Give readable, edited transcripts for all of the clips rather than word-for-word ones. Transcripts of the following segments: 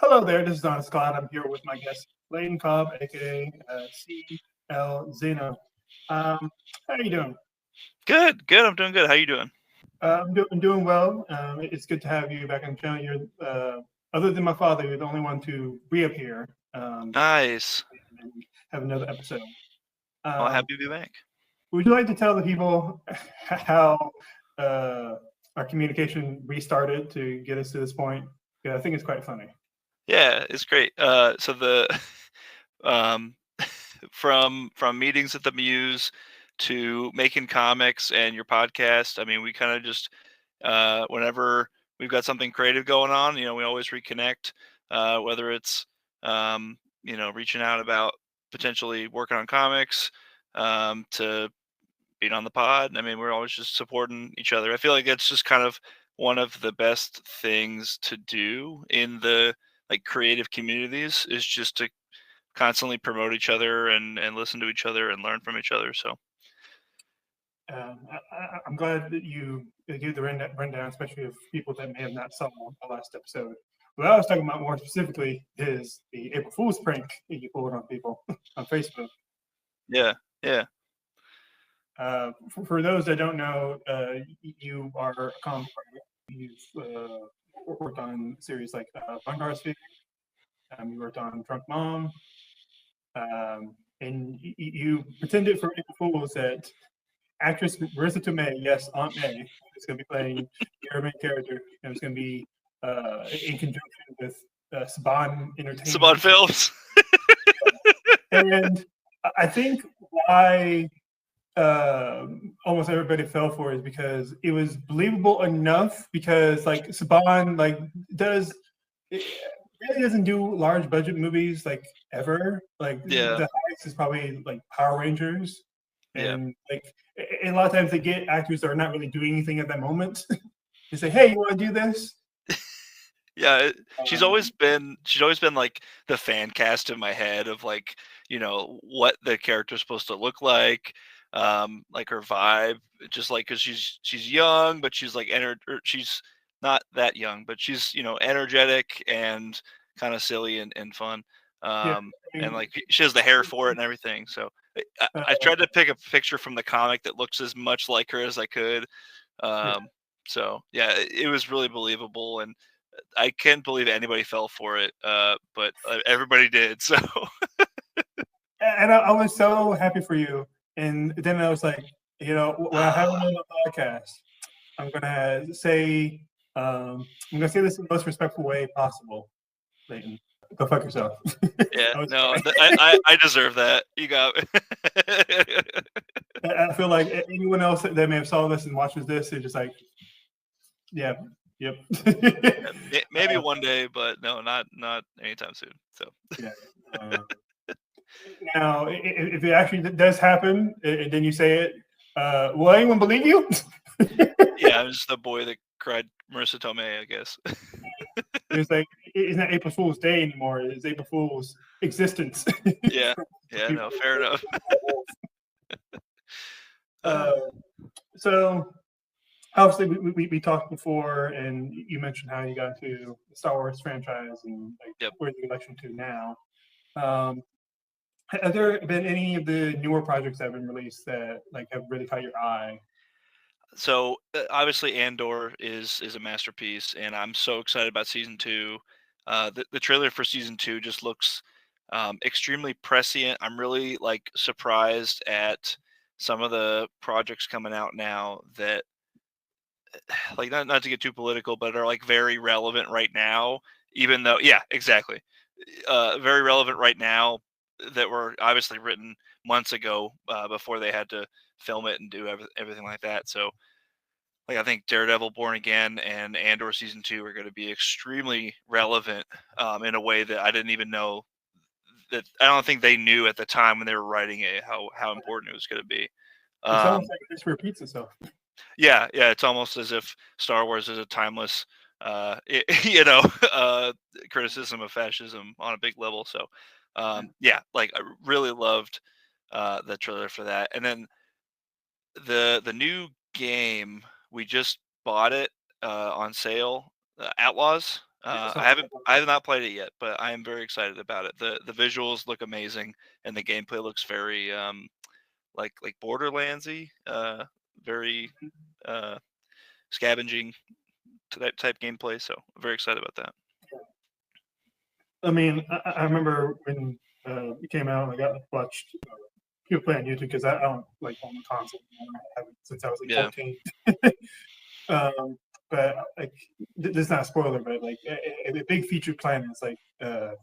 Hello there, this is Klaud. I'm here with my guest, Leighton Cobb, aka CL Zeno. How are you doing? Good, good. I'm doing good. How you doing? I'm doing well. It's good to have you back on the channel. Other than my father, you're the only one to reappear Nice. and have another episode. Well, Um, happy to be back. would you like to tell the people how uh, our communication restarted to get us to this point? Yeah, I think it's quite funny. Yeah, it's great. So the um, from meetings at the Muse to making comics and your podcast. I mean, we kind of just whenever we've got something creative going on, we always reconnect. Whether it's reaching out about potentially working on comics, to being on the pod. I mean, we're always just supporting each other. I feel like it's just kind of one of the best things to do in the creative communities is just to constantly promote each other and listen to each other and learn from each other. So I'm glad that you gave the rundown, especially of people that may have not saw the last episode. What I was talking about more specifically is the April Fool's prank that you pulled on people on Facebook. yeah, yeah. For those that don't know, you are a comic writer. You've worked on series like Vanguard Sphere. You worked on Drunk Mom. And you pretended for April Fools that actress Marissa Tomei, yes, Aunt May, is going to be playing your main character, and it's going to be in conjunction with Saban Saban Entertainment. Films. And I think why almost everybody fell for it is because it was believable enough. Because like Saban, does it really doesn't do large budget movies like ever. Like Yeah, the highest is probably like Power Rangers, yeah, and and a lot of times they get actors that are not really doing anything at that moment. They say, "Hey, you want to do this?" yeah. Um, She's always been like the fan cast in my head of what the character's supposed to look like her vibe, just like because she's young, but she's she's not that young, but she's energetic and kind of silly and fun. yeah, And like she has the hair for it and everything. So I uh, tried to pick a picture from the comic that looks as much like her as I could. yeah. Um, so yeah, it was really believable, and I can't believe anybody fell for it. But everybody did. So And I was so happy for you. And then I was like, when I have him on the podcast, I'm gonna say, I'm gonna say this in the most respectful way possible. Leighton, go fuck yourself. yeah, I was no, I deserve that. You got me. I feel like anyone else that may have saw this and watches this, they're just like, yeah, yep. Maybe one day, but no, not anytime soon. So Yeah. Now, if it actually does happen, and then you say it, will anyone believe you? yeah, I'm just the boy that cried Marissa Tomei, I guess. It's like it's not April Fool's Day anymore. It's April Fool's existence. Yeah, yeah, no, fair enough. uh, so obviously we talked before, and you mentioned how you got to the Star Wars franchise and like Yep. where the election to now. Um, have there been any of the newer projects that have been released that like have really caught your eye? So obviously Andor is a masterpiece, and I'm so excited about season two. The trailer for season two just looks extremely prescient. I'm really surprised at some of the projects coming out now that not to get too political, but are very relevant right now. Even though, yeah, exactly, very relevant right now that were obviously written months ago before they had to film it and do everything like that. So I think Daredevil Born Again and Andor season two are going to be extremely relevant in a way that I didn't even know that I don't think they knew at the time when they were writing it how important it was going to be. It's almost Um, like history repeats itself. yeah, it's almost as if Star Wars is a timeless, criticism of fascism on a big level. So, yeah, I really loved the trailer for that, and then the new game we just bought it on sale, Outlaws. I have not played it yet, but I am very excited about it. The visuals look amazing, and the gameplay looks very like Borderlandsy, very uh scavenging type gameplay. So I'm very excited about that. I mean, I remember when it came out, like I watched people play on YouTube because I don't like own a console. I haven't since I was like Yeah, 14. But like, this is not a spoiler, but like a big featured planet is like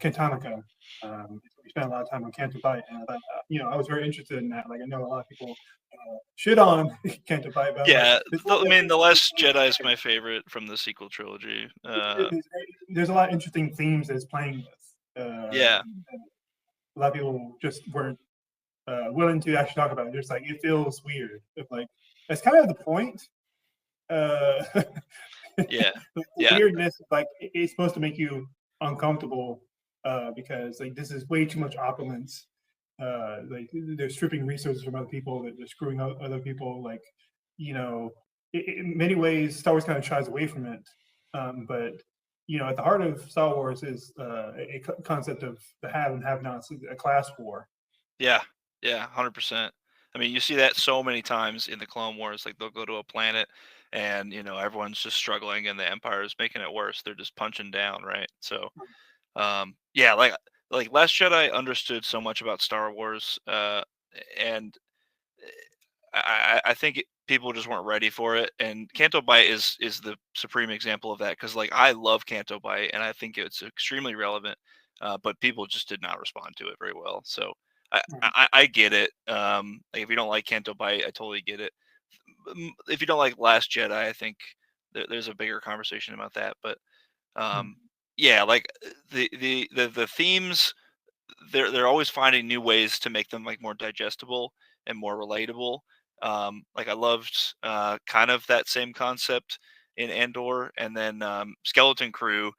Cantonica. We spent a lot of time on Canto Bight, and I thought, I was very interested in that. Like, I know a lot of people shit on Canto Bight, but I was like, yeah. there's a I lot of mean, The interesting Last Jedi is my favorite from the sequel trilogy. there's a lot of interesting themes that it's playing with. Yeah, A lot of people just weren't willing to actually talk about it. Just like it feels weird. It's like that's kind of the point. Uh, yeah, the yeah, weirdness, like it's supposed to make you uncomfortable because like this is way too much opulence. Like they're stripping resources from other people. They're screwing out other people. Like in many ways, Star Wars kind of shies away from it. But at the heart of Star Wars is a concept of the have and have-nots, a class war. yeah, yeah. 100%. I mean, you see that so many times in the Clone Wars. Like they'll go to a planet, and everyone's just struggling, and the Empire is making it worse. They're just punching down, right? So, yeah, like Last Jedi understood so much about Star Wars, and I think people just weren't ready for it. And Canto Bight is the supreme example of that because like I love Canto Bight and I think it's extremely relevant, but people just did not respond to it very well. So I get it. Like if you don't like Canto Bight, I totally get it. If you don't like Last Jedi, I think there's a bigger conversation about that. But um, yeah, like the themes they're always finding new ways to make them like more digestible and more relatable. Like I loved kind of that same concept in Andor, and then Skeleton Crew,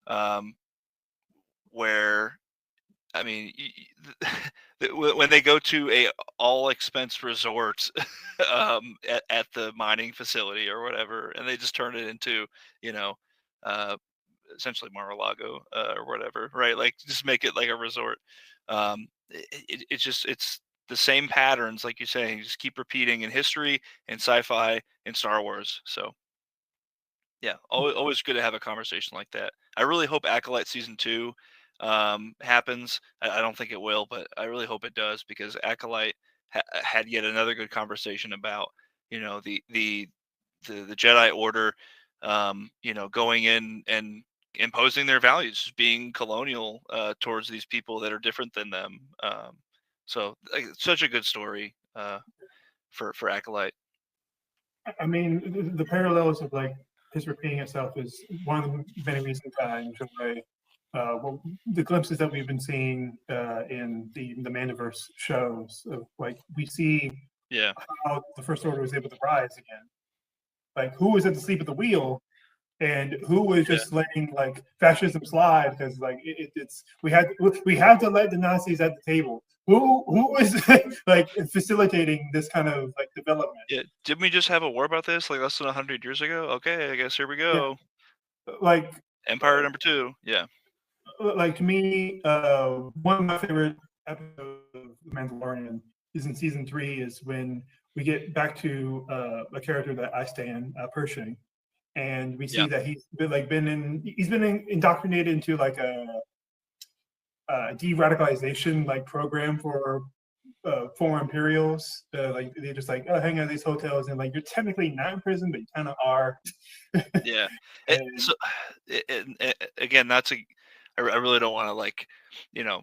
um, where I mean, when they go to a all expense resort at the mining facility or whatever, and they just turn it into you know uh, essentially Mar-a-Lago or whatever, right? Like just make it like a resort. It's the same patterns, like you say, you just keep repeating in history, in sci-fi, in Star Wars. So yeah, always good to have a conversation like that. I really hope Acolyte season 2 happens. I don't think it will, but I really hope it does because Acolyte had yet another good conversation about the Jedi Order, going in and imposing their values, just being colonial towards these people that are different than them. So like, such a good story for Acolyte. I mean, the parallels of like his repeating itself is one of the many reasons I enjoy the glimpses that we've been seeing in the Mandiverse shows. Of like we see Yeah, how the First Order was able to rise again. Like who was asleep at the wheel, and who was yeah, just letting like fascism slide because like it's we have to let the Nazis at the table. Who was like facilitating this kind of like development? yeah. Didn't we just have a war about this like less than 100 years ago? Okay, I guess here we Yeah, go. like Empire number 2. Yeah, like to me, one of my favorite episodes of The Mandalorian is in season 3. Is when we get back to a character that I stand, Pershing, and we yeah, see that he's been indoctrinated into like de-radicalization like program for former Imperials. Like they're just like, oh, hang out at these hotels, and like you're technically not in prison, but you kind of are. yeah. And So again, that's a. I really don't want to like, you know,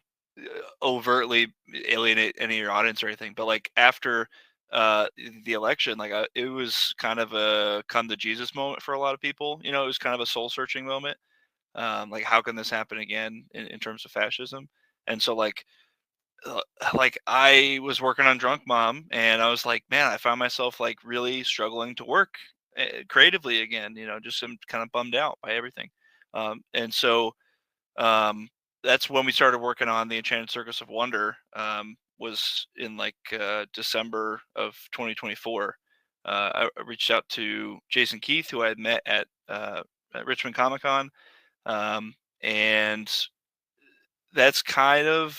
overtly alienate any of your audience or anything, but like after uh the election, like it was kind of a come to Jesus moment for a lot of people. It was kind of a soul searching moment. Like how can this happen again in terms of fascism? And so uh, like I was working on Drunk Mom, and I was like, man, I found myself like really struggling to work creatively again. Just I'm kind of bummed out by everything. And so um, that's when we started working on the Enchanted Circus of Wonder. Was in like December of 2024. I reached out to Jason Keith, who I had met at Richmond Comic Con, And that's kind of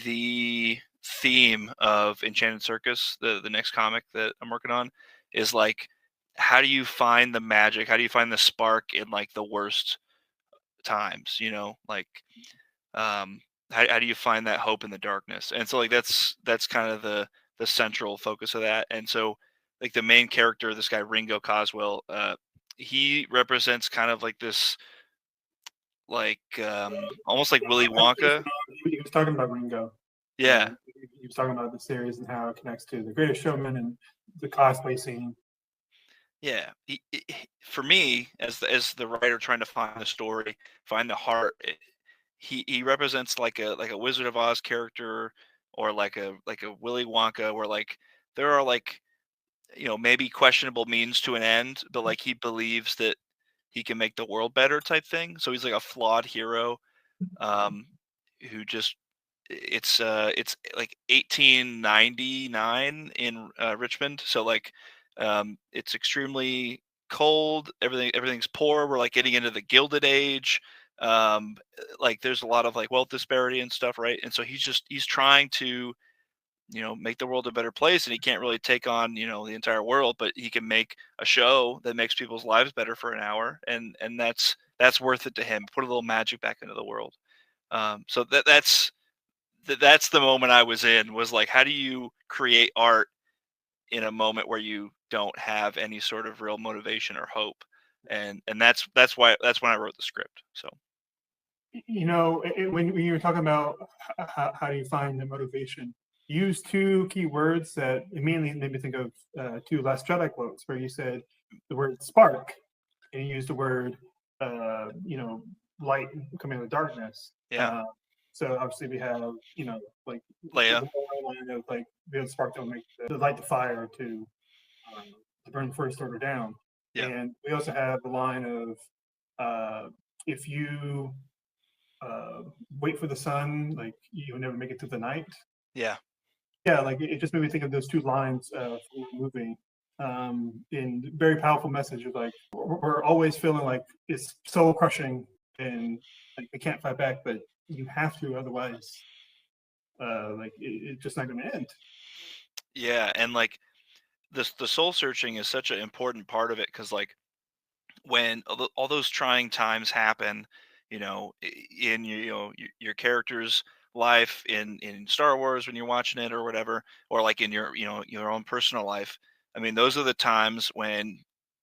the theme of Enchanted Circus, the next comic that I'm working on, is like, how do you find the magic? How do you find the spark in like the worst times? Like, um, how do you find that hope in the darkness? And so like that's kind of the central focus of that. And so like the main character, this guy Ringo Coswell, he represents kind of like this, like almost like Willy I just Wonka. know he was talking about Ringo. Yeah, He was talking about the series and how it connects to The Greatest Showman and the cosplay scene. yeah. For me, as the writer trying to find the story, find the heart, he represents like a Wizard of Oz character, or like a Willy Wonka, where like there are like, maybe questionable means to an end, but like he believes that he can make the world better type thing. So he's like a flawed hero, um, who just it's like 1899 in Richmond. So like it's extremely cold. Everything's poor. We're like getting into the Gilded Age. Like there's a lot of like wealth disparity and stuff, right? And so he's trying to make the world a better place, and he can't really take on the entire world, but he can make a show that makes people's lives better for an hour, and that's worth it to him. Put a little magic back into the world. So that's the moment I was in, was like, how do you create art in a moment where you don't have any sort of real motivation or hope? And that's when I wrote the script. So When you were talking about how do you find the motivation, you used two key words that immediately made me think of two Last Jedi quotes, where you said the word spark and you used the word, light coming out of darkness. yeah, So obviously we have, like Leia, the whole line of like the spark don't make the light the fire to burn the first order down. yeah, And we also have the line of if you uh, wait for the sun, like you'll never make it to the night. yeah, Yeah, like it just made me think of those two lines from the movie. In very powerful message of like we're always feeling like it's soul crushing and like we can't fight back, but you have to, otherwise, it's just not going to end. yeah. And like the soul searching is such an important part of it, because like when all those trying times happen, in your character's life, in Star Wars when you're watching it or whatever, or like in your own personal life. I mean, those are the times when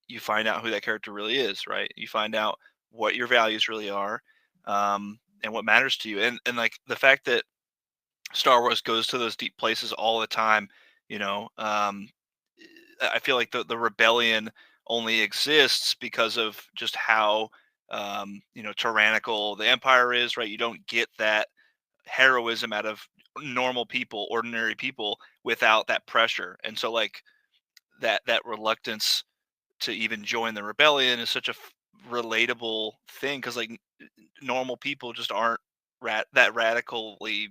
you find out who that character really is, right? You find out what your values really are, and what matters to you. And like the fact that Star Wars goes to those deep places all the time, you know, um, I feel like the rebellion only exists because of just how tyrannical the empire is, right? You don't get that heroism out of normal people, ordinary people, without that pressure. And so like that reluctance to even join the rebellion is such a relatable thing, because like normal people just aren't that radically,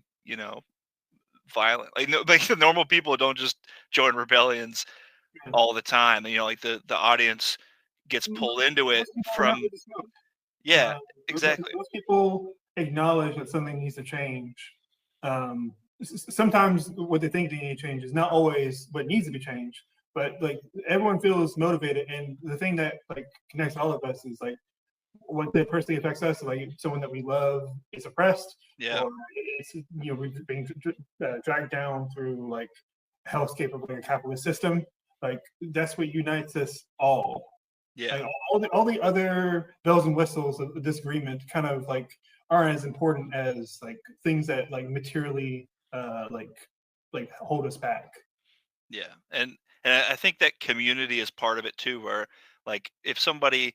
violent. Like no, like the normal people don't just join rebellions all the time. Like the audience gets pulled into it Most people are not from. with the smoke. Yeah, Uh, exactly. most people acknowledge that something needs to change. Sometimes what they think they need to change is not always what needs to be changed, but like everyone feels motivated, and the thing that like connects all of us is like what that personally affects us, like someone that we love is oppressed, Yeah, or it's we've been dragged down through like a hellscape of like a capitalist system. Like that's what unites us all. yeah, Like all the other bells and whistles of this agreement kind of like aren't as important as like things that like materially like hold us back. yeah. And I think that community is part of it too, where like if somebody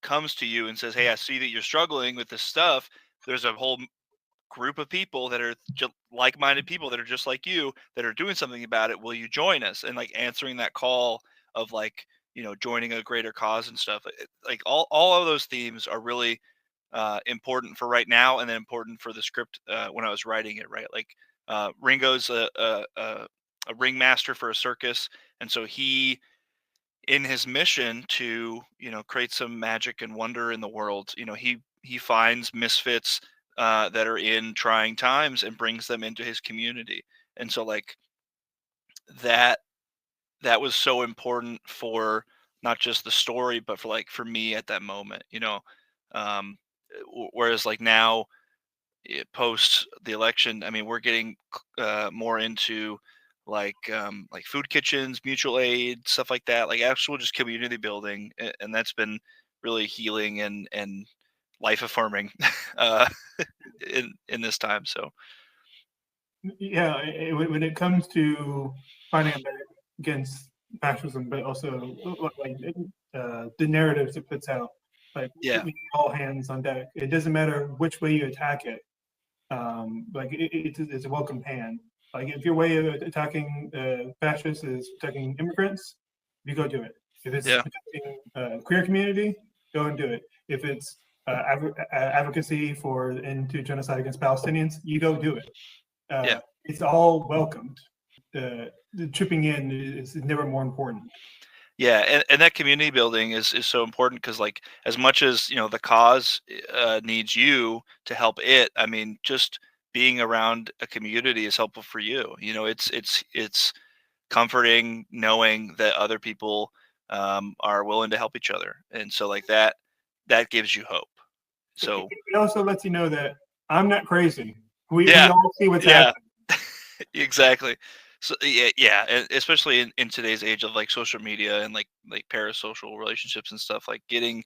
comes to you and says, "Hey, I see that you're struggling with this stuff," there's a whole group of people that are just like-minded people that are just like you, that are doing something about it. Will you join us? And like answering that call of like joining a greater cause and stuff. Like all of those themes are really important for right now, and then important for the script when I was writing it. Right, like Ringo's a ringmaster for a circus, and so in his mission to, create some magic and wonder in the world, he finds misfits that are in trying times and brings them into his community. And so like that that was so important for not just the story, but for for me at that moment. um Whereas like now, post the election, I mean, we're getting more into like food kitchens, mutual aid, stuff like that, like actual just community building, and that's been really healing and life affirming uh, in this time. So Yeah, when it comes to fighting back against fascism, but also like the narratives it puts out, like yeah, we need all hands on deck. It doesn't matter which way you attack it. Like it's a welcome hand. Like if your way of attacking fascists is protecting immigrants, you go do it. If it's yeah, protecting queer community, go and do it. If it's advocacy for end to genocide against Palestinians, you go do it. yeah. It's all welcomed. The chipping in is never more important. Yeah, and that community building is so important because like as much as the cause needs you to help it, I mean, just being around a community is helpful for you. It's comforting knowing that other people are willing to help each other, and so like that gives you hope. So It also lets you know that I'm not crazy. We yeah, all see what's yeah, happening. exactly. So yeah, yeah, and especially in today's age of like social media and like parasocial relationships and stuff, like getting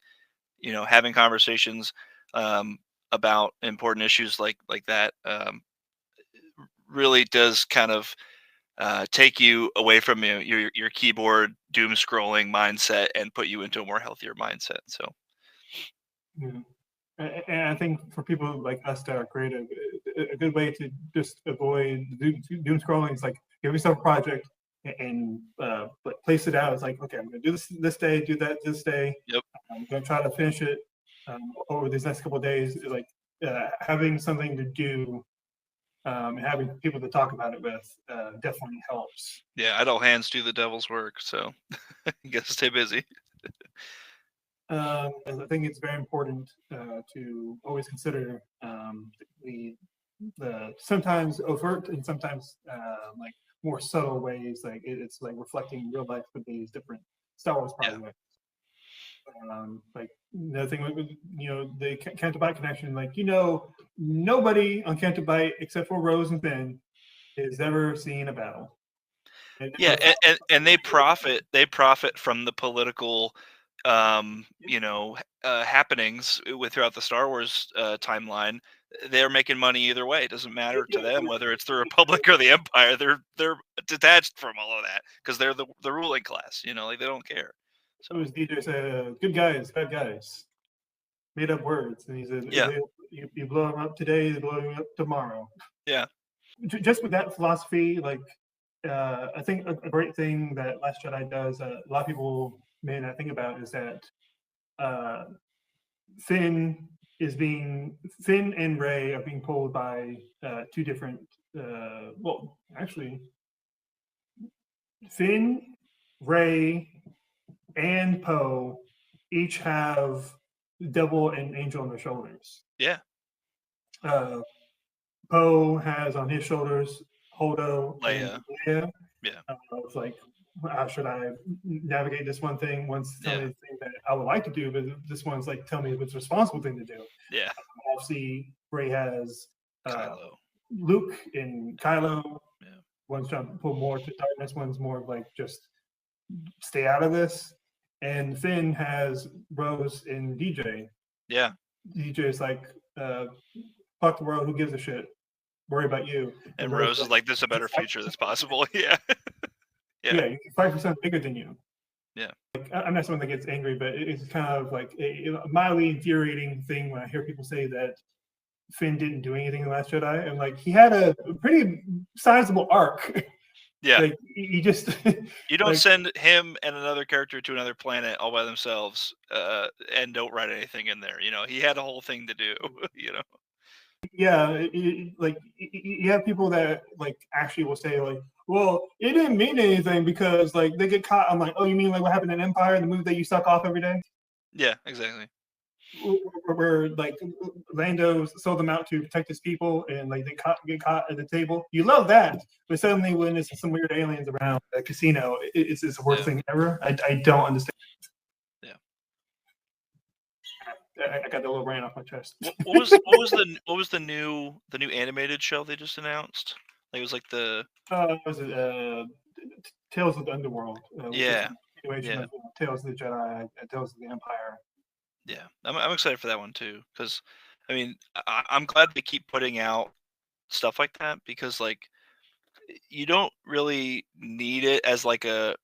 having conversations um, about important issues like that really does kind of take you away from your keyboard doom scrolling mindset and put you into a more healthier mindset. So Yeah. And I think for people like us that are creative, a good way to just avoid doom scrolling is like give yourself a project and like place it out. It's like, okay, I'm gonna do this day, do that this day. yep, I'm gonna try to finish it over these next couple of days. Like having something to do and having people to talk about it with definitely helps. yeah, idle hands do the devil's work. So you gotta stay busy. And I think it's very important to always consider the sometimes overt and sometimes like more subtle ways. Like it's like reflecting real life with these different Star Wars Yeah, projects. Like the thing with the Canto Bight connection. Like nobody on Canto Bight except for Rose and Finn has ever seen a battle. And yeah, and they profit from the political happenings with throughout the Star Wars timeline. They're making money either way. It doesn't matter to them whether it's the Republic or the Empire. They're detached from all of that because they're the ruling class. Like they don't care. So it was DJ said, "Good guys, bad guys." Made up words, and he said, yeah, You blow them up today, they blow you up tomorrow." yeah, Just with that philosophy, like I think a great thing that Last Jedi does, a lot of people may not think about, is that uh, Finn Finn and Ray are being pulled by two different. Well, actually, Finn, Ray, and Poe each have Devil and Angel on their shoulders. yeah. Uh, Poe has on his shoulders Holdo and Leia, Leia. yeah, I was like, how should I navigate this one thing? One's telling yeah, me the thing that I would like to do, but this one's like, tell me what's the responsible thing to do. yeah. Obviously, Ray has uh, Kylo, Luke and Kylo. yeah, One's trying to pull more to darkness. One's more like just stay out of this. And Finn has Rose and DJ. yeah. DJ is like, fuck the world. Who gives a shit? Worry about you. And And Rose is Rose is like, like, "There's a you better fight future that's possible." Yeah, yeah, yeah, you can fight for something bigger than you. yeah, I'm not someone that gets angry, but it's kind of like a mildly infuriating thing when I hear people say that Finn didn't do anything in the Last Jedi. And like he had a pretty sizable arc. yeah. Like he just You don't like send him and another character to another planet all by themselves, and don't write anything in there. He had a whole thing to do. You know. yeah, like you have people that like actually will say like, Well, it didn't mean anything because like they get caught. I'm like, oh, you mean like what happened in Empire, the movie that you suck off every day? Yeah, exactly. Where like Lando sold them out to protect his people, and like they get caught at the table. You love that, but suddenly when there's some weird aliens around the casino, it's the worst thing ever. I don't understand. Yeah. I got the little rant off my chest. What was the new animated show they just announced? Like it was like the Was it Tales of the Underworld? Which is yeah. a continuation of Tales of the Jedi, Tales of the Empire. Yeah, I'm excited for that one too because, I mean, I'm glad they keep putting out stuff like that because like you don't really need it as like a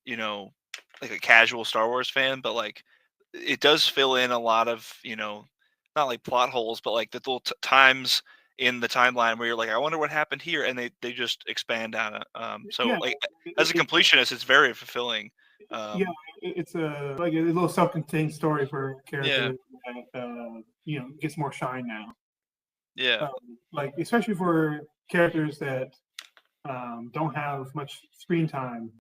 like a casual Star Wars fan, but like it does fill in a lot of not like plot holes, but like the little times in the timeline where you're like, I wonder what happened here, and they just expand on it. So Yeah, like as a completionist, it's very fulfilling. Yeah, it's a like a little self-contained story for a Yeah, character that gets more shine now. yeah. Like especially for characters that don't have much screen time.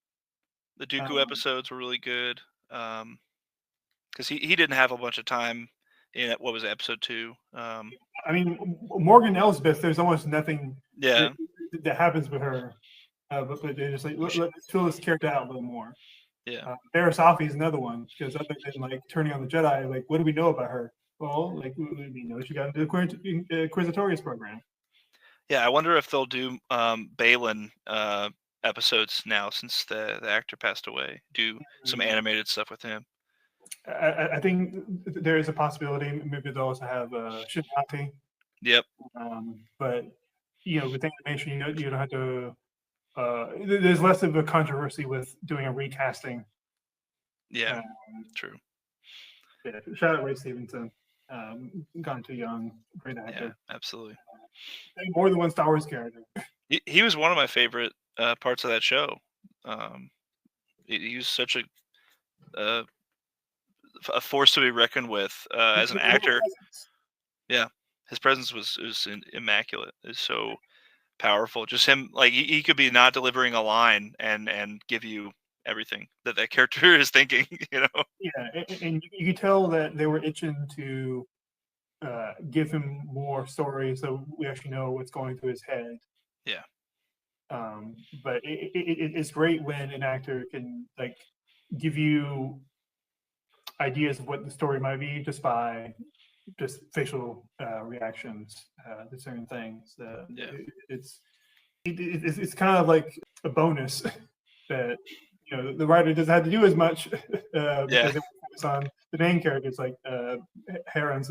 The Dooku Um, episodes were really good. Because he didn't have a bunch of time in what was it, episode 2. I mean, Morgan Elsbeth, there's almost nothing Yeah, that happens with her, but they're just like let's fill this character out a little more. yeah, Barriss Offee is another one because other than like turning on the Jedi, like what do we know about her? Well, like we know she got into the Inquisitorius program. yeah. I wonder if they'll do Balin episodes now since the actor passed away. Do some animated stuff with him. I think there is a possibility. Maybe they'll also have Shinati. Yep. But with animation, you don't have to. There's less of a controversy with doing a recasting. Yeah. True. Yeah, shout out Ray Stevenson. Gone too young, great actor. Yeah, absolutely. More than one Star Wars character. He was one of my favorite parts of that show. He was such a force to be reckoned with as an actor. Yeah, his presence was immaculate. It's so powerful. Just him, like he could be not delivering a line and give you everything that character is thinking. Yeah, and you could tell that they were itching to give him more story, so we actually know what's going through his head. Yeah. But it's great when an actor can like give you ideas of what the story might be just by just facial reactions to certain things. Yeah. It's kind of like a bonus that the writer doesn't have to do as much because they focus on the main characters like Hera and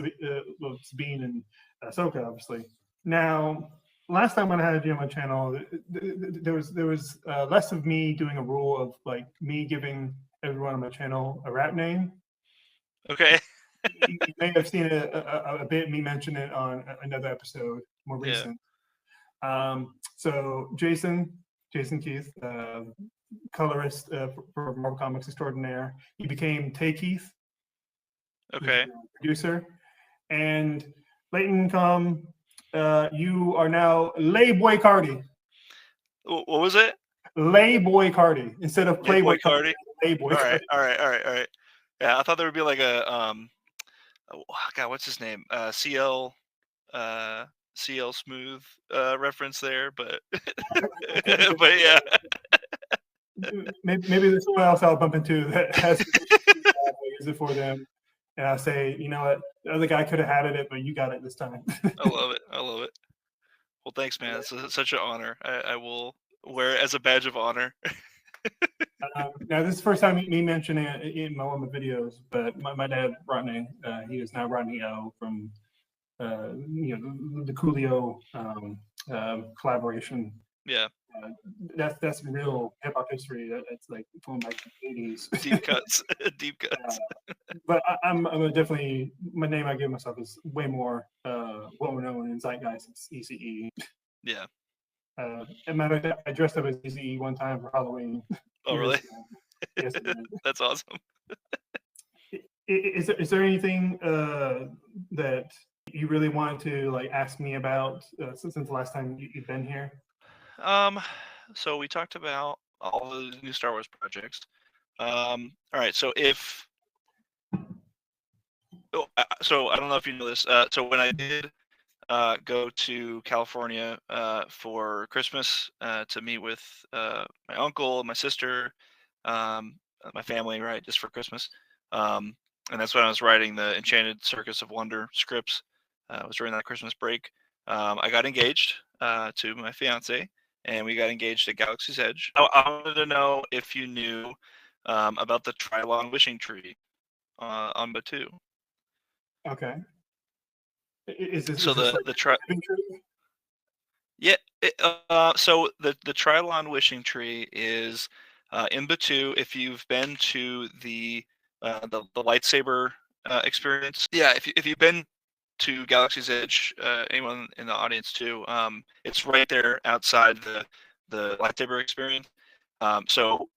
Sabine and Ahsoka, obviously. Now, last time when I had you on my channel, there was less of me doing a rule of like me giving everyone on my channel a rap name. Okay. You may have seen a bit me mention it on another episode more recent. So Jason Keith, colorist for Marvel Comics extraordinaire, he became Tay Keith. Okay. Producer. And Leighton, you are now Layboy Cardi. What was it? Layboy Cardi instead of Playboy Cardi. Layboy Cardi. All right. Yeah, I thought there would be like a God, what's his name? CL Smooth reference there, but but yeah. Maybe there's someone else I'll bump into that has use it for them. And I say, you know what, the other guy could have had it, but you got it this time. I love it. Well, thanks, man. It's such an honor. I will wear it as a badge of honor. Now, this is the first time me mentioning it in one of my videos, but my dad, Rodney, he is now Rodney O from the Coolio collaboration. Yeah. That's real hip hop history. That's like going back to the 80s. Deep cuts. Deep cuts. But I'm definitely, my name I give myself is way more well known in zeitgeist. It's ECE. Yeah. As a matter of fact, I dressed up as ECE one time for Halloween. Oh, really? Yes, That's awesome. Is there anything that you really wanted to like ask me about since the last time you've been here? So we talked about all the new Star Wars projects. All right. So I don't know if you know this. So when I did go to California for Christmas to meet with my uncle, my sister, my family, right, just for Christmas. And that's when I was writing the Enchanted Circus of Wonder scripts. It was during that Christmas break. I got engaged to my fiance, and we got engaged at Galaxy's Edge. I wanted to know if you knew about the Trilon wishing tree on Batu. Okay. Is this So is this like the tri- living tree? Yeah. So the Trilon wishing tree is in Batu. If you've been to the lightsaber experience, yeah. If you've been to Galaxy's Edge, anyone in the audience too, it's right there outside the lightsaber experience. So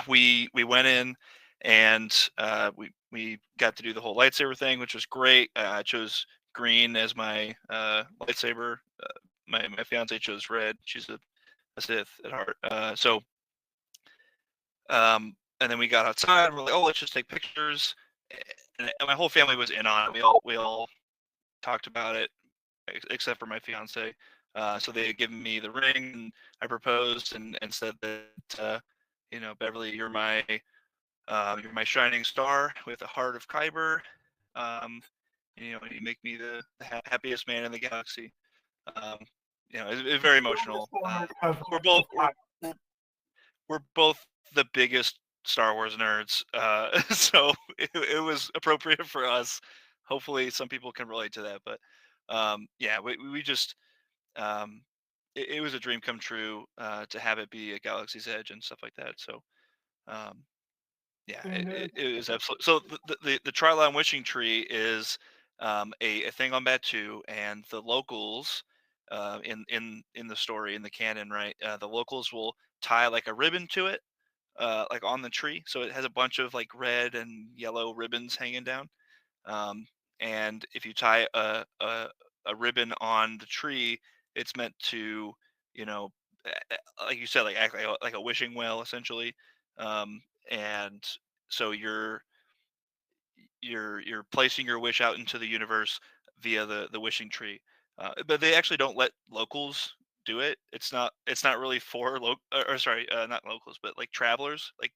we went in and we got to do the whole lightsaber thing, which was great. I chose green as my lightsaber. My fiance chose red. She's a Sith at heart. And then we got outside. And we're like, oh, let's just take pictures. And my whole family was in on it. We all talked about it, except for my fiance. So they had given me the ring, and I proposed and said that Beverly, you're my shining star with a heart of Kyber. You make me the happiest man in the galaxy. Um, it's very emotional. We're both we're both the biggest Star Wars nerds, so it was appropriate for us. Hopefully, some people can relate to that, but yeah, we just it was a dream come true to have it be a Galaxy's Edge and stuff like that. So um, yeah, And it is absolutely. So the Trilon Wishing Tree is a thing on Batu, and the locals in the story in the canon, right? The locals will tie like a ribbon to it, like on the tree, so it has a bunch of like red and yellow ribbons hanging down. Um, and if you tie a ribbon on the tree, it's meant to, you know, like you said, like act like a wishing well, essentially. Um, and so you're placing your wish out into the universe via the wishing tree. But they actually don't let locals do it. It's not really for or sorry, not locals, but like travelers, like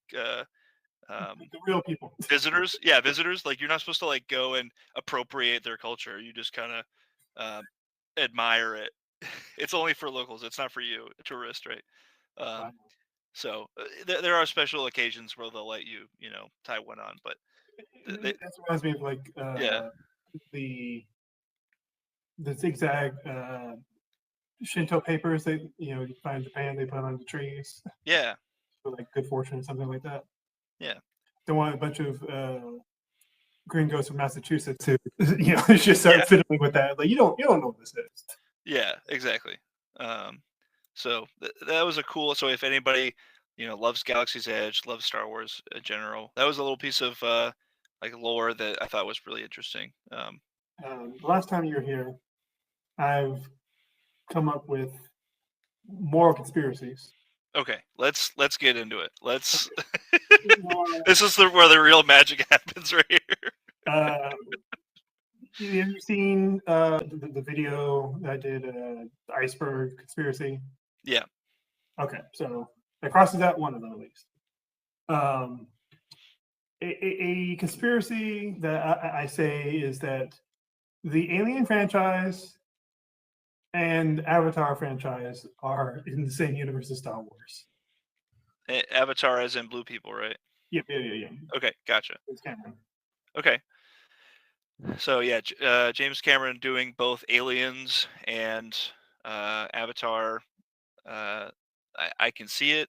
um, the real people. visitors. Yeah, visitors. Like you're not supposed to like go and appropriate their culture. You just kind of um, admire it. It's only for locals. It's not for you, a tourist, right? Wow. Um, so there are special occasions where they'll let you, tie one on. But they, That reminds me of like yeah, the zigzag Shinto papers that you find in Japan. They put on the trees yeah, for like good fortune, something like that. yeah, Don't want a bunch of gringos from Massachusetts to just yeah, start fiddling with that. Like you don't know what this is. yeah, exactly. So that was a cool. So if anybody loves Galaxy's Edge, loves Star Wars in general, that was a little piece of like lore that I thought was really interesting. The last time you were here, I've come up with moral conspiracies. Okay, let's get into it. Let's. More, This is where the real magic happens, right here. have you seen the video that I did, the iceberg conspiracy? Yeah. Okay, so that crosses out one of them at least. Um, a conspiracy that I say is that the Alien franchise and Avatar franchise are in the same universe as Star Wars. Avatar as in blue people, right? Yeah. Okay, gotcha. It's Cameron. Okay. So yeah, James Cameron doing both Aliens and Avatar. I can see it.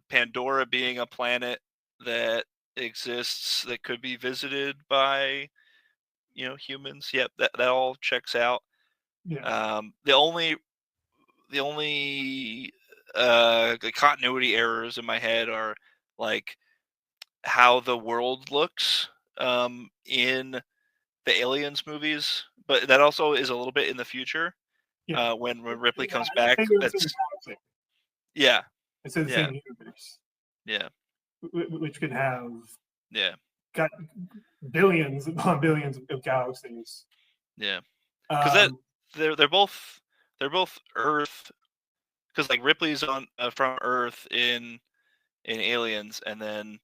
Pandora being a planet that exists that could be visited by humans. Yep, that all checks out. Yeah, The only continuity errors in my head are like how the world looks in the Aliens movies, but that also is a little bit in the future yeah. when Ripley comes I back. think it was in the That's galaxy. Yeah. instead of the Yeah. same universe, Yeah. which could have Yeah. got billions upon billions of galaxies. Yeah. Because that Um, they're both Earth. Because like Ripley's on from Earth in Aliens, and then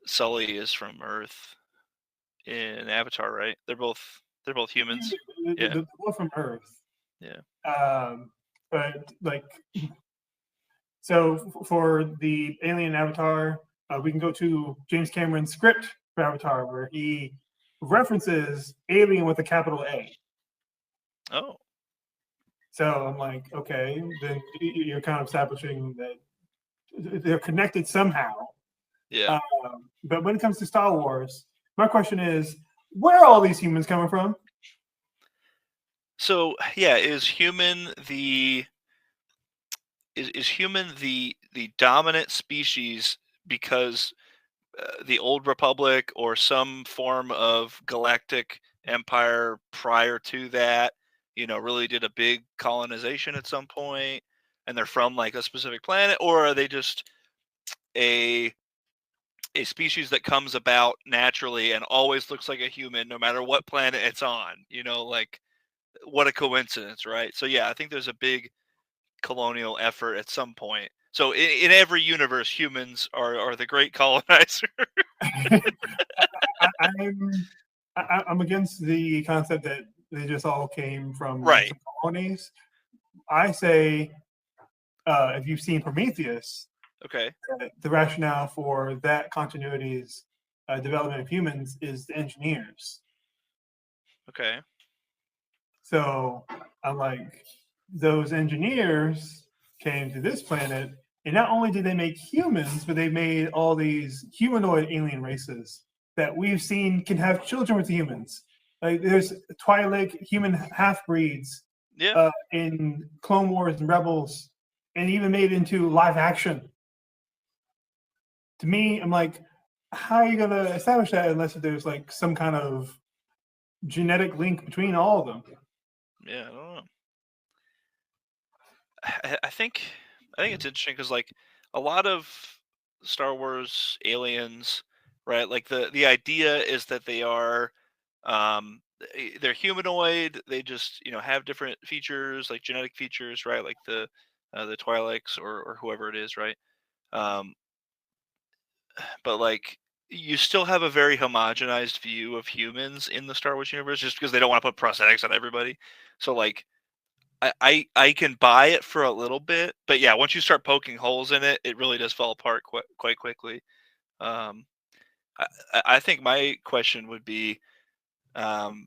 Sully is from Earth in Avatar, right? They're both humans. Yeah. they're both from Earth. Yeah. But like, so for the Alien Avatar, we can go to James Cameron's script for Avatar, where he references alien with a capital A. Oh. So I'm like, okay, then you're kind of establishing that they're connected somehow. Yeah. But when it comes to Star Wars, my question is, where are all these humans coming from? So yeah, is human the dominant species because the Old Republic or some form of galactic empire prior to that, really did a big colonization at some point, and they're from like a specific planet, or are they just a a species that comes about naturally and always looks like a human no matter what planet it's on? Like what a coincidence, right? So yeah, I think there's a big colonial effort at some point. So in every universe, humans are the great colonizer. I'm I'm against the concept that they just all came from Right. colonies. I say, if you've seen Prometheus, Okay. the rationale for that continuity's development of humans is the engineers. Okay. So I'm like, those engineers came to this planet, and not only did they make humans, but they made all these humanoid alien races that we've seen can have children with humans. Like there's Twi'lek human half breeds Yeah. in Clone Wars and Rebels, and even made into live action. To me, I'm like, how are you gonna establish that unless there's like some kind of genetic link between all of them? Yeah. I don't know. I think it's interesting because like a lot of Star Wars aliens, right? Like the idea is that they are they're humanoid. They just have different features, like genetic features, right? Like the Twi'leks or whoever it is, right? Um, but like you still have a very homogenized view of humans in the Star Wars universe, just because they don't want to put prosthetics on everybody. So like I can buy it for a little bit, but yeah, once you start poking holes in it, it really does fall apart quite quickly. Um, I think my question would be, um,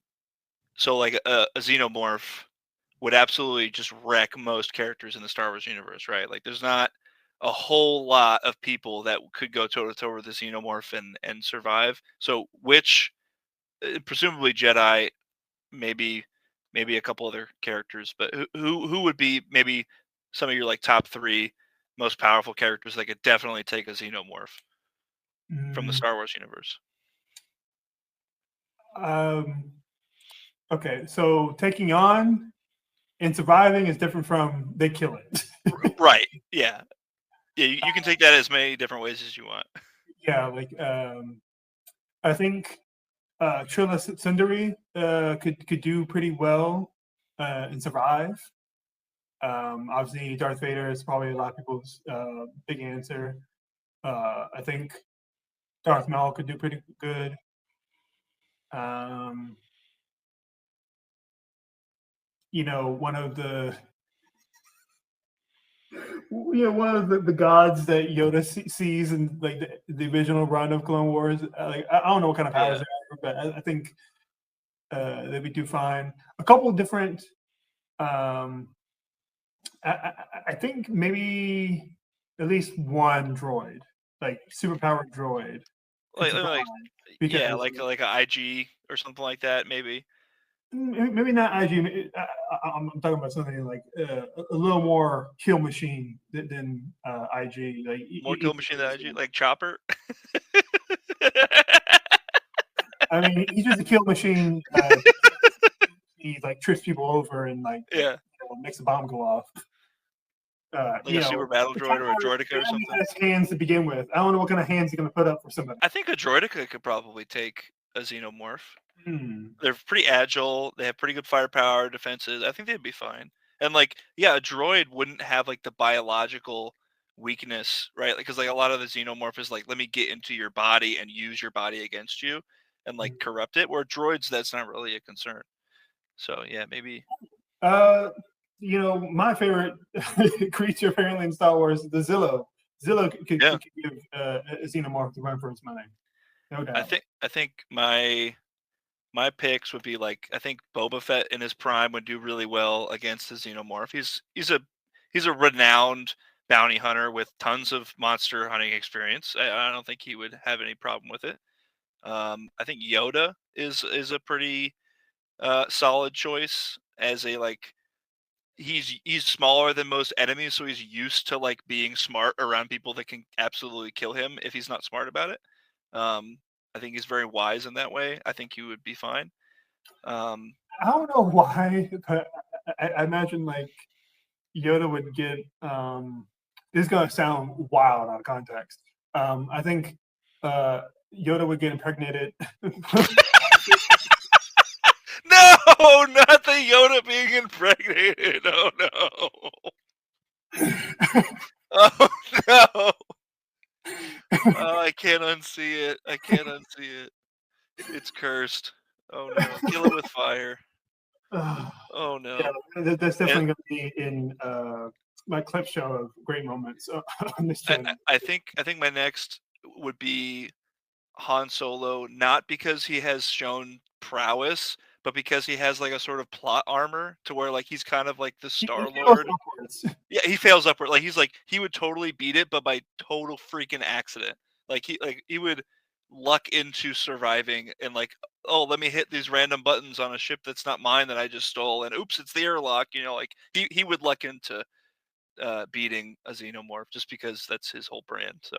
so like a xenomorph would absolutely just wreck most characters in the Star Wars universe, right? Like there's not a whole lot of people that could go toe to toe with the xenomorph and survive. So which, presumably Jedi, maybe maybe a couple other characters, but who would be maybe some of your like top three most powerful characters that could definitely take a xenomorph from the Mm, Star Wars universe? um, okay, so taking on and surviving is different from they kill it. Right. Yeah. Yeah. You can take that as many different ways as you want. Yeah, like I think Trilla Sundari could do pretty well and survive. Obviously, Darth Vader is probably a lot of people's big answer. I think Darth Maul could do pretty good. Um, one of one of the gods that Yoda sees in like the original run of Clone Wars. Like I don't know what kind of powers Yeah. they have, but I think they would do fine. A couple of different. Um, I think maybe at least one droid, like superpowered droid, could survive Like yeah, because like a IG or something like that, maybe. maybe not IG. I'm talking about something like a little more kill machine than IG. Like More kill machine than IG, like Chopper. I mean, he's just a kill machine. He like trips people over and like Yeah. makes a bomb go off. Like a super battle droid or a droidica or something. Has hands to begin with. I don't know what kind of hands he's going to put up for somebody. I think a droidica could probably take a xenomorph. Hmm. They're pretty agile. They have pretty good firepower, defenses. I think they'd be fine. And like, yeah, a droid wouldn't have like the biological weakness, right? Because like a lot of the xenomorph is like, let me get into your body and use your body against you and like corrupt it. Where droids, that's not really a concern. So yeah, maybe. My favorite creature apparently in Star Wars, the Zillo. Zillo could give a xenomorph to run for its money, no doubt. I think my picks would be like, I think Boba Fett in his prime would do really well against the xenomorph. He's a renowned bounty hunter with tons of monster hunting experience. I don't think he would have any problem with it. I think Yoda is a pretty solid choice as a like. He's smaller than most enemies, so he's used to like being smart around people that can absolutely kill him if he's not smart about it. I think he's very wise in that way. I think he would be fine. I don't know why, but I imagine like Yoda would get. This is gonna sound wild out of context. I think Yoda would get impregnated. No, not the Yoda being impregnated. Oh no. Oh no. Oh, I can't unsee it. I can't unsee it. It's cursed. Oh no. Kill it with fire. Oh no. Yeah, that's definitely going to be in my clip show of great moments on this channel. I think my next would be Han Solo, not because he has shown prowess, but because he has like a sort of plot armor to where like he's kind of like the Star Lord. Yeah, he fails upward. Like he would totally beat it, but by total freaking accident. Like he would luck into surviving and like, oh, let me hit these random buttons on a ship that's not mine that I just stole, and oops, it's the airlock. Like he would luck into beating a xenomorph just because that's his whole brand. So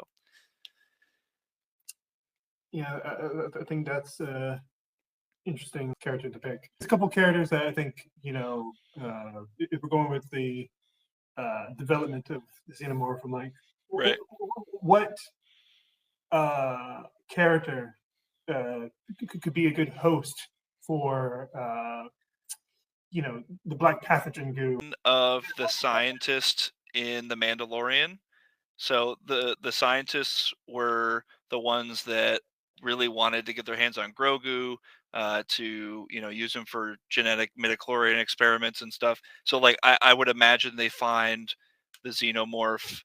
yeah, I think that's interesting character to pick. There's a couple characters that I think if we're going with the development of the xenomorph, I'm like, right. What character could be a good host for the black pathogen goo of the scientist in The Mandalorian. So the scientists were the ones that really wanted to get their hands on Grogu to use him for genetic midichlorian experiments and stuff. So like I would imagine they find the xenomorph,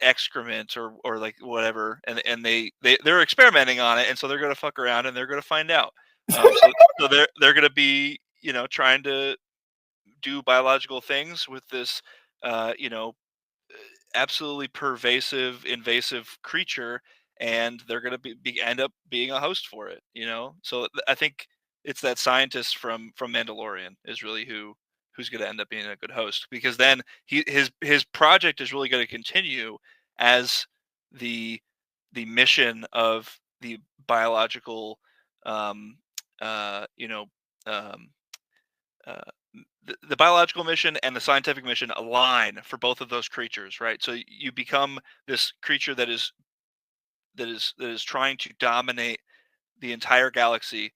excrement or like whatever, and they're experimenting on it, and so they're gonna fuck around and they're gonna find out. So they're gonna be trying to do biological things with this absolutely pervasive, invasive creature, and they're going to end up being a host for it. So I think it's that scientist from Mandalorian is really who's going to end up being a good host, because then his project is really going to continue as the mission of the biological um, you know uh, the biological mission and the scientific mission align for both of those creatures, right? So you become this creature that is trying to dominate the entire galaxy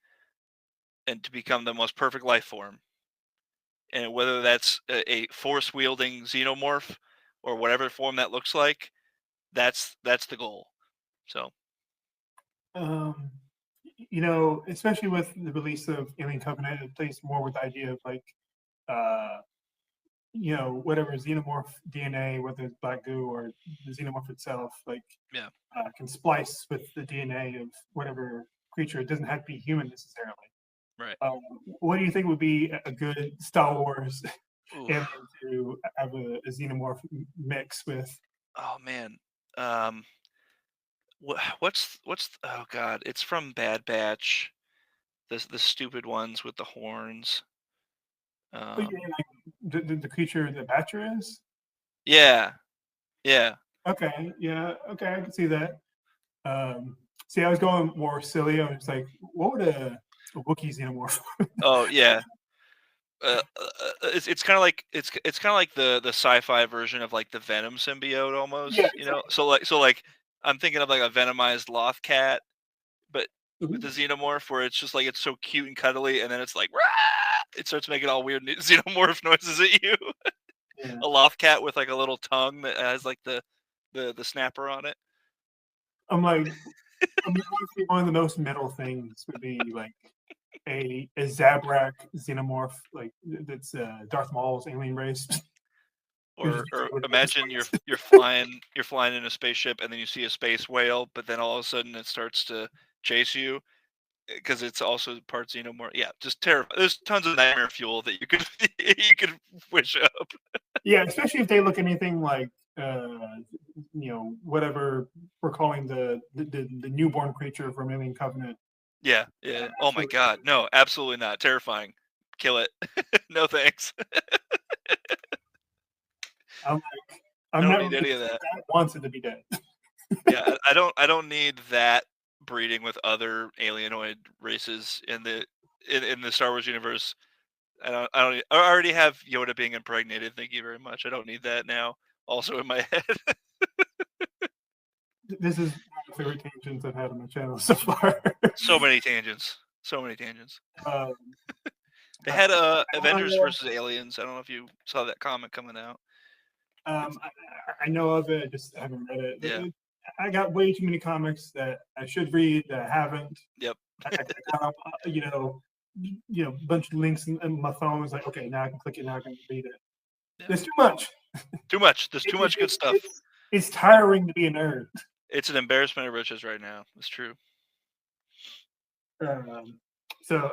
and to become the most perfect life form. And whether that's a force wielding xenomorph or whatever form that looks like, that's the goal. So especially with the release of Alien Covenant, it plays more with the idea of like whatever xenomorph DNA, whether it's black goo or the xenomorph itself, like can splice with the DNA of whatever creature. It doesn't have to be human necessarily. Right. What do you think would be a good Star Wars alien to have a xenomorph mix with? Oh man. What's oh god, it's from Bad Batch. The stupid ones with the horns. You mean like the creature that Batcher is? Yeah. Okay, I can see that. See, I was going more silly. I was like, what would a Wookiee xenomorph? Oh yeah. It's kind of like it's kind of like the sci-fi version of like the Venom symbiote Yeah, almost, you know. So like I'm thinking of like a venomized loth cat, but with the exactly. xenomorph where it's just like it's so cute and cuddly, and then it's like "Rah!" It starts making all weird xenomorph noises at you. Yeah. A loth cat with like a little tongue that has like the snapper on it. I'm like, I mean, honestly, one of the most metal things would be like a Zabrak xenomorph, like that's Darth Maul's alien race. Who just Or would go to imagine you're space. flying in a spaceship and then you see a space whale, but then all of a sudden it starts to chase you because it's also part xenomorph. Yeah, just terrible. There's tons of nightmare fuel that you could you could wish up. Yeah, especially if they look anything like whatever we're calling the newborn creature from Alien Covenant. Yeah, yeah. Oh my Absolutely. god, no, absolutely not. Terrifying. Kill it. No thanks. I'm I I'm don't not need really any of that. that wants it to be dead. Yeah, I don't need that breeding with other alienoid races in the Star Wars universe. I already have Yoda being impregnated. Thank you very much. I don't need that now. Also in my head. This is one of my favorite tangents I've had on my channel so far. So many tangents. So many tangents. um, They I, had I know Avengers versus Aliens. I don't know if you saw that comic coming out. It's I know of it. I just haven't read it. yeah. I got way too many comics that I should read that I haven't. Yep. I got up, a bunch of links in my phone. It's like, okay, now I can click it. Now I can read it. Yep. There's too much. Too much. There's too It, much good it, stuff. it's tiring to be a nerd. It's an embarrassment of riches right now. It's true. Um, so,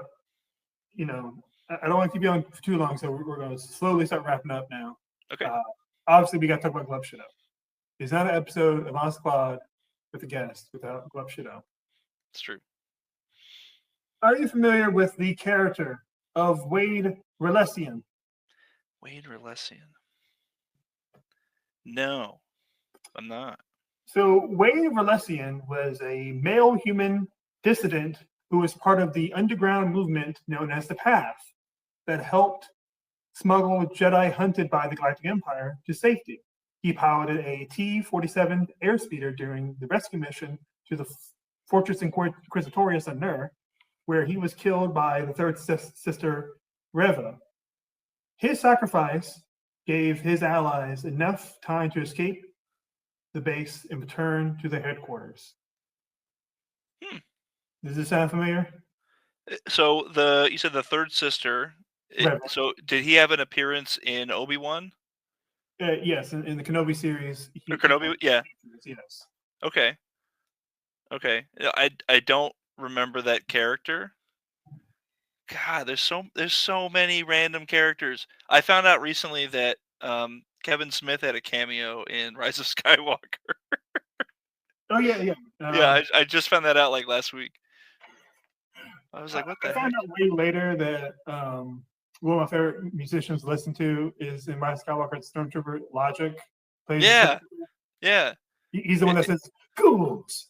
I don't want to keep you on for too long. So we're going to slowly start wrapping up now. Okay. Uh, obviously, we got to talk about Glove Shadow. It's not an episode of Honest Klaud with a guest without Glove Shadow. It's true. Are you familiar with the character of Wade Relesian? Wade Relesian. No, I'm not. So Wade Relesian was a male human dissident who was part of the underground movement known as the Path that helped smuggle Jedi hunted by the Galactic Empire to safety. He piloted a T-47 airspeeder during the rescue mission to the Fortress Inquisitorius on Nur, where he was killed by the third sister, Reva. His sacrifice gave his allies enough time to escape the base and return to their headquarters. Does this sound familiar? So you said the third sister. Reva. So did he have an appearance in Obi-Wan Yes, in the Kenobi series. or Kenobi? Yeah. Yes. Okay. Okay. Yeah, I don't remember that character. God, there's so many random characters. I found out recently that Kevin Smith had a cameo in Rise of Skywalker. Oh yeah, yeah. Yeah, I just found that out like last week. I was like, what I the found heck? out way later that one of my favorite musicians to listen to is in Rise of Skywalker. Stormtrooper Logic plays. Yeah, yeah, He's the one it, that says "Ghouls."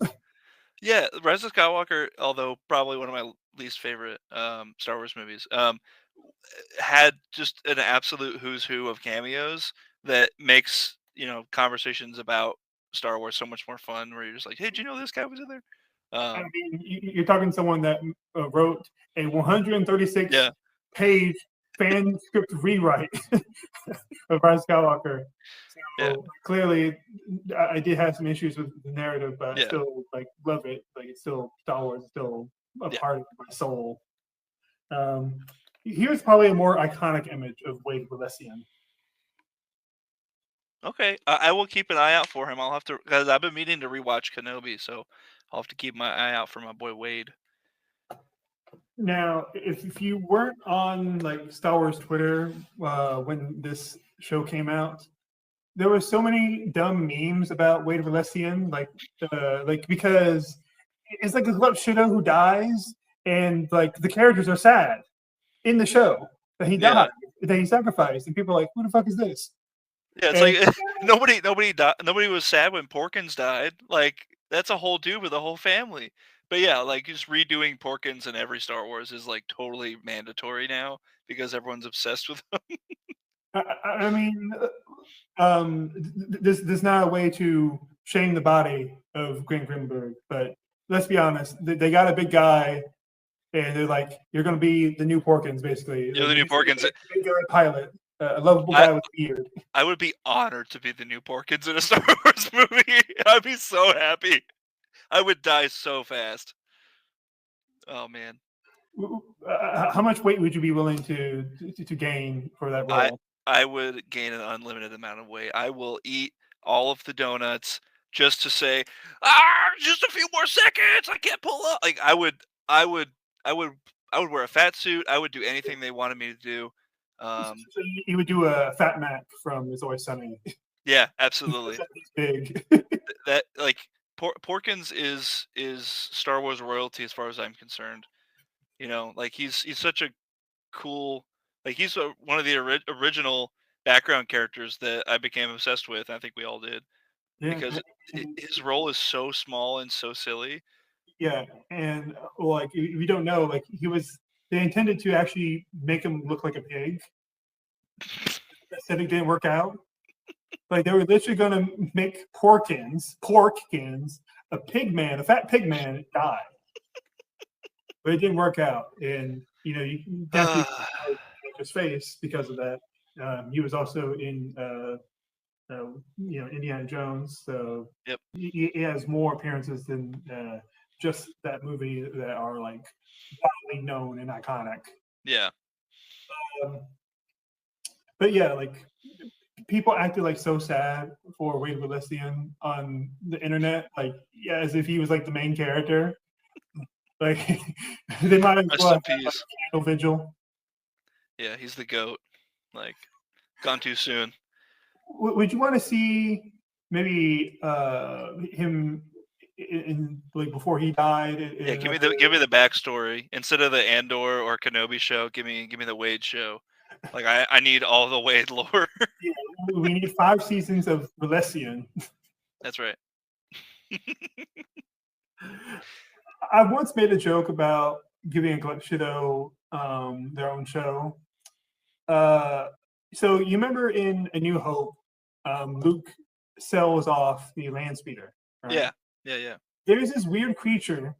yeah. Rise of Skywalker, although probably one of my least favorite Star Wars movies, had just an absolute who's who of cameos that makes conversations about Star Wars so much more fun. Where you're just like, hey, did you know this guy was in there? I mean, you're talking to someone that wrote a 136 Yeah, page fan script rewrite of Rise of Skywalker. yeah, So clearly, I did have some issues with the narrative, but I yeah, still love it. Like it's still Star Wars, is still a yeah. part of my soul. Um, Here's probably a more iconic image of Wade Relesian. Okay, I will keep an eye out for him. I'll have to because I've been meaning to rewatch Kenobi, so I'll have to keep my eye out for my boy Wade. Now, if you weren't on like Star Wars Twitter when this show came out, there were so many dumb memes about Wade Relesian, like because it's like a Club Shido who dies, and like the characters are sad in the show that he Yeah, died, that he sacrificed, and people are like, "Who the fuck is this?" yeah. It's And like nobody was sad when Porkins died. Like that's a whole dude with a whole family. But yeah, like just redoing Porkins in every Star Wars is like totally mandatory now because everyone's obsessed with him. I mean, there's not a way to shame the body of Grant Grunberg, but let's be honest, they got a big guy, and they're like, you're going to be the new Porkins, basically. You're the new Porkins. Big guy pilot, a lovable guy with a beard. I would be honored to be the new Porkins in a Star Wars movie. I'd be so happy. I would die so fast. Oh man. How much weight would you be willing to gain for that role? I would gain an unlimited amount of weight. I will eat all of the donuts just to say, just a few more seconds. I can't pull up. Like I would wear a fat suit. I would do anything they wanted me to do. So you would do a Fat Mac from It's Always Sunny. Yeah, absolutely. Big. That like Porkins is Star Wars royalty as far as I'm concerned. You know, like he's such a cool, like he's one of the original background characters that I became obsessed with. I think we all did, because his role is so small and so silly. Yeah, and like if you don't know, like they intended to actually make him look like a pig. Said it didn't work out. Like they were literally going to make Porkins, a pig man, a fat pig man, die. But it didn't work out, and you definitely his face because of that. He was also in Indiana Jones, so yep. he has more appearances than just that movie that are like widely known and iconic. Yeah. But yeah, like people acted like so sad for Wade Valesian on the internet, like as if he was like the main character. Like they might have well had, like, a candle vigil. Yeah, he's the GOAT. Like gone too soon. Would you want to see maybe him in like before he died? Yeah, give me the backstory instead of the Andor or Kenobi show. Give me the Wade show. Like I need all the Wade lore. Yeah, we need 5 seasons of Valesian. That's right. I once made a joke about giving a Shadow their own show. So you remember in A New Hope, Luke sells off the land speeder. Right? Yeah. There's this weird creature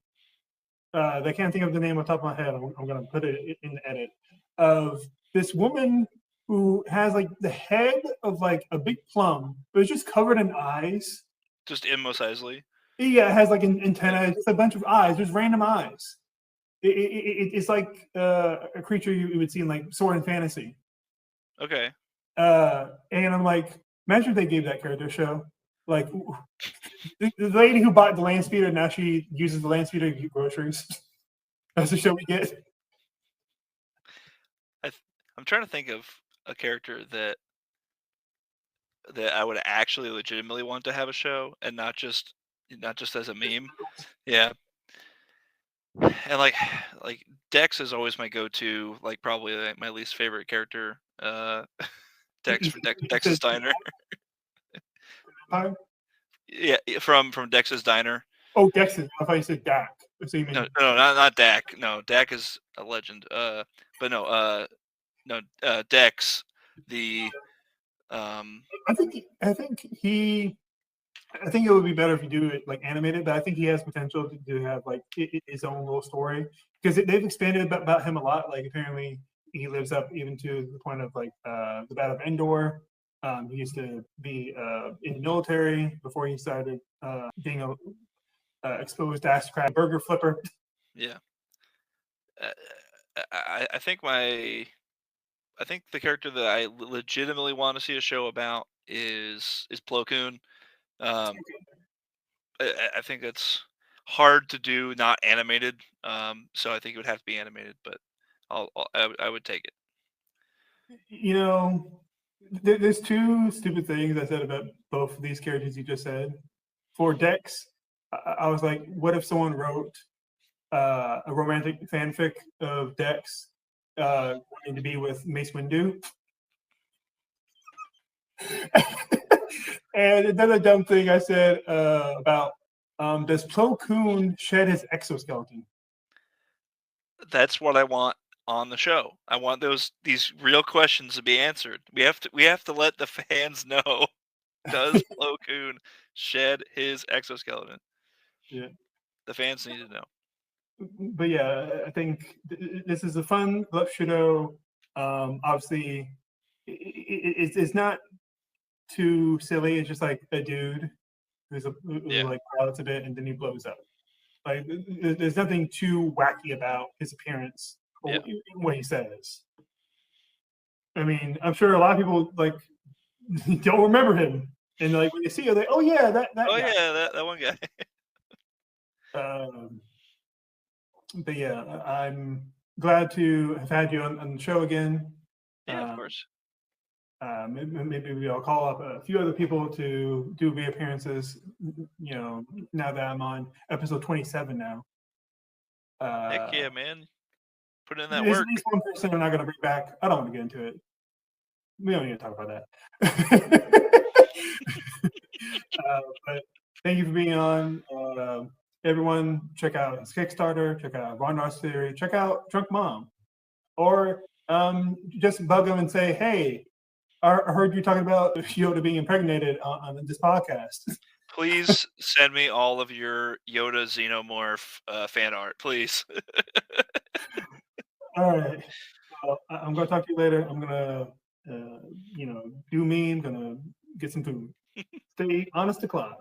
that I can't think of the name on top of my head. I'm going to put it in the edit of this woman who has like the head of like a big plum, but it's just covered in eyes. Just in Mos Eisley. Yeah, it has like an antenna, just a bunch of eyes, just random eyes. It's like a creature you would see in like Sword and Fantasy. Okay. And I'm like, imagine if they gave that character a show. Like the lady who bought the land speeder, now she uses the land speeder to get groceries. That's the show we get. I'm trying to think of a character that I would actually legitimately want to have a show, and not just as a meme. Yeah. And like Dex is always my go-to, like probably my least favorite character. Dex from Dex's Diner. Yeah, from Dex's Diner. Oh, Dex's. I thought you said Dak. So you mean... No, not Dak. No, Dak is a legend. But no, Dex. The I think it would be better if you do it like animated, but I think he has potential to have like his own little story, because they've expanded about him a lot. Like apparently he lives up even to the point of like the Battle of Endor. He used to be in the military before he started being a exposed ass crack burger flipper. Yeah. I think the character that I legitimately want to see a show about is Plo Koon. I think it's hard to do not animated, so I think it would have to be animated. But I would take it. You know, there's 2 stupid things I said about both of these characters you just said. For Dex, I was like, what if someone wrote a romantic fanfic of Dex wanting to be with Mace Windu? And another dumb thing I said about does Plo Koon shed his exoskeleton? That's what I want on the show. I want these real questions to be answered. We have to let the fans know. Does Plo Koon shed his exoskeleton? Yeah. The fans need to know. But yeah, I think this is a fun show. Obviously, it's not too silly. It's just like a dude who like pilots a bit and then he blows up. Like there's nothing too wacky about his appearance or what he says. I mean, I'm sure a lot of people like don't remember him, and like when they see him, they oh yeah, that guy. Yeah, that one guy. But yeah, I'm glad to have had you on the show again. Yeah, of course. Maybe we'll call up a few other people to do reappearances. You know, now that I'm on episode 27 now. Heck yeah, man! Put in that There's work. at least one person I'm not going to bring back. I don't want to get into it. We don't need to talk about that. But thank you for being on. Everyone, check out his Kickstarter. Check out Rondar's Theory. Check out Drunk Mom, or just bug him and say, "Hey, I heard you talking about Yoda being impregnated on this podcast." Please send me all of your Yoda Xenomorph fan art, please. All right. Well, I'm going to talk to you later. I'm going to, do me. I'm going to get some food. Stay honest to Klaud.